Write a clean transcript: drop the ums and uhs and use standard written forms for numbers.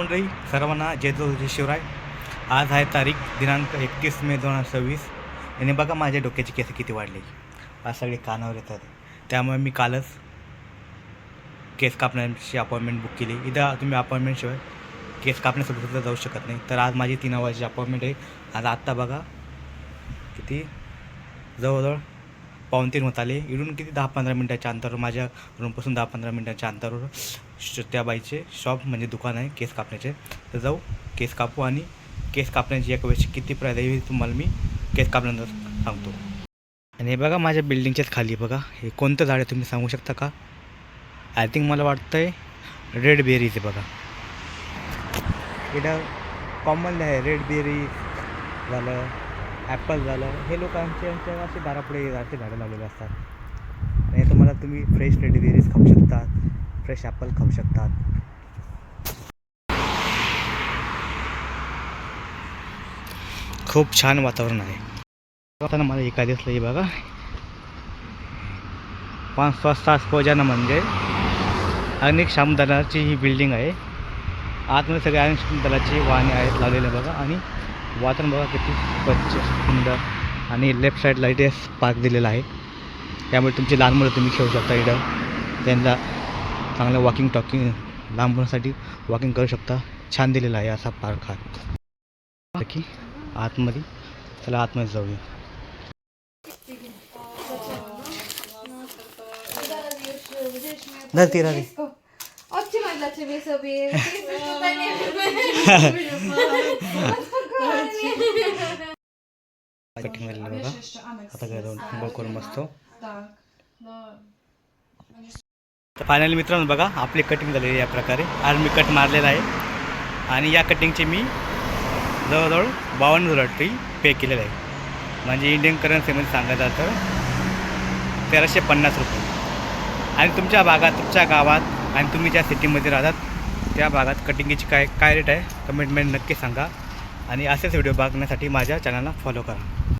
मंडळी, सर्वांना जय जय शिवराय. आज आहे तारीख दिनांक 31 मे 2026. आणि बघा माझ्या डोक्याची केस किती वाढले. आज सगळे कानावर येतात. त्यामुळे मी कालच केस कापण्याची अपॉइंटमेंट बुक केली. इथं तुम्ही अपॉइंटमेंटशिवाय केस कापण्यासाठी सुद्धा जाऊ शकत नाही. तर आज माझी 3 वाजची अपॉइंटमेंट आहे. आज आत्ता बघा किती जवळजवळ 2:45 होत आले. इकडून किती 10-15 मिनटाच्या अंतरावर, माझ्या रूमपासून 10-15 मिनटाच्या अंतरावर त्या बाईचे शॉप म्हणजे दुकान आहे केस कापण्याचे. तर जाऊ केस कापू आणि केस कापण्याची एक वेळेस किती प्राईज आहे तुम्हाला मी केस कापल्यानंतर सांगतो. आणि हे बघा माझ्या बिल्डिंगच्याच खाली बघा हे कोणतं झाड आहे तुम्ही सांगू शकता का? आय थिंक मला वाटतं आहे रेड बेरीज आहे बघा. इथं कॉमन आहे रेड बेरी झालं, ॲपल झालं. हे लोकांच्या असे दारापुढे असे झाडं लावलेले असतात. आणि तुम्हाला तुम्ही फ्रेश रेड बेरीज खाऊ शकतात, फ्रेश ॲपल खाऊ शकतात. खूप छान वातावरण आहे. आता मला एका दिसलं हे बघा 5 वाजता पोजानं म्हणजे अग्निशमन दलाची ही बिल्डिंग आहे. आतमध्ये सगळे अग्निशमन दलाची वाहने आहेत लावलेले बघा. आणि वातावरण बघा किती स्वच्छ सुंदर. आणि लेफ्ट साईड लाईट पार्क दिलेला आहे. त्यामुळे तुमची लहान मुलं तुम्ही खेळू शकता. इथं त्यांना चांगलं वॉकिंग लहान मुलांसाठी वॉकिंग करू शकता. छान दिलेला आहे असा पार्क हा की आतमध्ये. चला आतमध्ये जाऊया. धरती राहते कटिंग झालेलं बघा. आता काय जाऊन करून मस्त. तर फायनली मित्रांनो बघा आपली कटिंग झालेली या प्रकारे. आज मी कट मारलेला आहे. आणि या कटिंगचे मी जवळजवळ 52,000 पे केलेलं आहे. म्हणजे इंडियन करन्सीमध्ये सांगायचं तर 1,350 रुपये. आणि तुमच्या भागात, तुमच्या गावात आणि तुम्ही ज्या सिटीमध्ये राहतात त्या भागात कटिंगची काय रेट आहे कमेंटमध्ये नक्की सांगा. आणि असेच व्हिडिओ बघण्यासाठी माझ्या चॅनलला फॉलो करा.